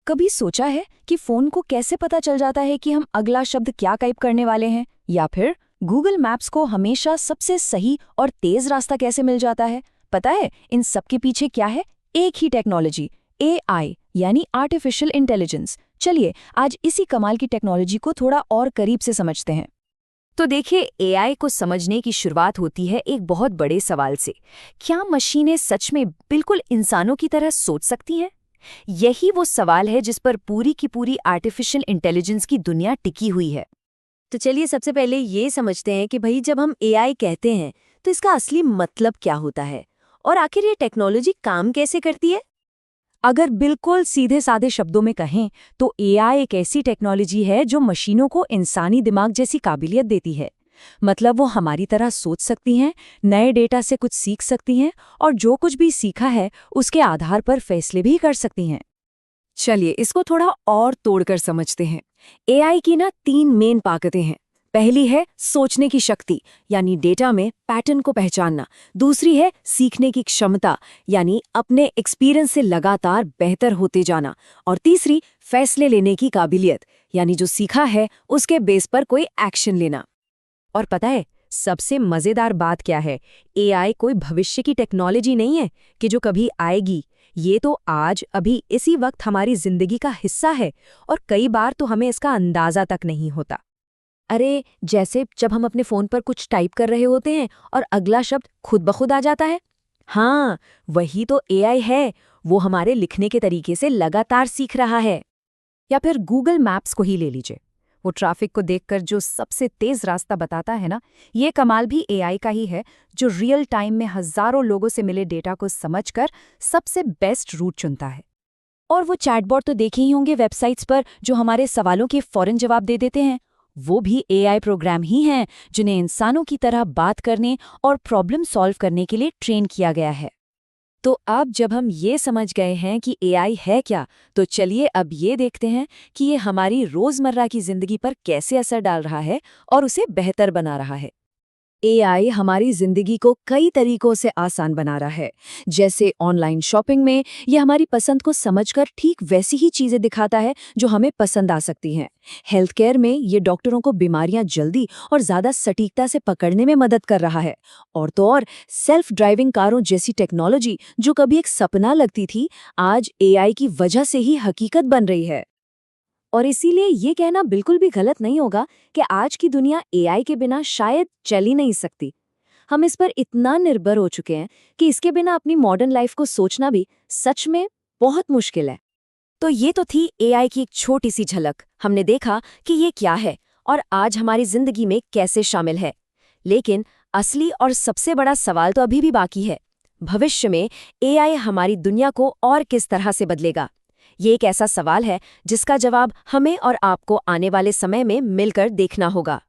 कभी सोचा है कि फोन को कैसे पता चल जाता है कि हम अगला शब्द क्या टाइप करने वाले हैं, या फिर गूगल मैप्स को हमेशा सबसे सही और तेज रास्ता कैसे मिल जाता है? पता है इन सब के पीछे क्या है? एक ही टेक्नोलॉजी, एआई यानी आर्टिफिशियल इंटेलिजेंस। चलिए आज इसी कमाल की टेक्नोलॉजी को थोड़ा और करीब से समझते हैं। तो देखिए, एआई को समझने की शुरुआत होती है एक बहुत बड़े सवाल से। क्या मशीनें सच में बिल्कुल इंसानों की तरह सोच सकती हैं? यही वो सवाल है जिस पर पूरी की पूरी आर्टिफिशियल इंटेलिजेंस की दुनिया टिकी हुई है। तो चलिए सबसे पहले ये समझते हैं कि भाई जब हम एआई कहते हैं तो इसका असली मतलब क्या होता है और आखिर ये टेक्नोलॉजी काम कैसे करती है। अगर बिल्कुल सीधे साधे शब्दों में कहें तो एआई एक ऐसी टेक्नोलॉजी है जो मशीनों को इंसानी दिमाग जैसी काबिलियत देती है। मतलब वो हमारी तरह सोच सकती हैं, नए डेटा से कुछ सीख सकती हैं और जो कुछ भी सीखा है उसके आधार पर फैसले भी कर सकती हैं। चलिए इसको थोड़ा और तोड़कर समझते हैं। एआई की ना 3 मेन ताकतें हैं। पहली है सोचने की शक्ति, यानी डेटा में पैटर्न को पहचानना। दूसरी है सीखने की क्षमता, यानी अपने एक्सपीरियंस से लगातार बेहतर होते जाना। और तीसरी फैसले लेने की काबिलियत, यानी जो सीखा है उसके बेस पर कोई एक्शन लेना। और पता है सबसे मजेदार बात क्या है? एआई कोई भविष्य की टेक्नोलॉजी नहीं है कि जो कभी आएगी। ये तो आज अभी इसी वक्त हमारी जिंदगी का हिस्सा है और कई बार तो हमें इसका अंदाजा तक नहीं होता। अरे जैसे जब हम अपने फोन पर कुछ टाइप कर रहे होते हैं और अगला शब्द खुद ब खुद आ जाता है। हाँ, वही तो एआई है। वो हमारे लिखने के तरीके से लगातार सीख रहा है। या फिर गूगल मैप्स को ही ले लीजिए। वो ट्रैफिक को देखकर जो सबसे तेज रास्ता बताता है ना, ये कमाल भी एआई का ही है, जो रियल टाइम में हजारों लोगों से मिले डेटा को समझकर सबसे बेस्ट रूट चुनता है। और वो चैटबॉट तो देखे ही होंगे वेबसाइट्स पर, जो हमारे सवालों के फौरन जवाब दे देते हैं। वो भी एआई प्रोग्राम ही हैं जिन्हें इंसानों की तरह बात करने और प्रॉब्लम सॉल्व करने के लिए ट्रेन किया गया है। तो अब जब हम ये समझ गए हैं कि एआई है क्या, तो चलिए अब ये देखते हैं कि ये हमारी रोजमर्रा की जिंदगी पर कैसे असर डाल रहा है और उसे बेहतर बना रहा है। एआई हमारी जिंदगी को कई तरीकों से आसान बना रहा है। जैसे ऑनलाइन शॉपिंग में ये हमारी पसंद को समझकर ठीक वैसी ही चीजें दिखाता है जो हमें पसंद आ सकती हैं। हेल्थ केयर में ये डॉक्टरों को बीमारियां जल्दी और ज्यादा सटीकता से पकड़ने में मदद कर रहा है। और तो और सेल्फ ड्राइविंग कारों जैसी टेक्नोलॉजी जो कभी एक सपना लगती थी, आज एआई की वजह से ही हकीकत बन रही है। और इसीलिए ये कहना बिल्कुल भी गलत नहीं होगा कि आज की दुनिया एआई के बिना शायद चल ही नहीं सकती। हम इस पर इतना निर्भर हो चुके हैं कि इसके बिना अपनी मॉडर्न लाइफ को सोचना भी सच में बहुत मुश्किल है। तो ये तो थी एआई की एक छोटी सी झलक। हमने देखा कि ये क्या है और आज हमारी जिंदगी में कैसे शामिल है। लेकिन असली और सबसे बड़ा सवाल तो अभी भी बाकी है। भविष्य में एआई हमारी दुनिया को और किस तरह से बदलेगा? ये एक ऐसा सवाल है जिसका जवाब हमें और आपको आने वाले समय में मिलकर देखना होगा।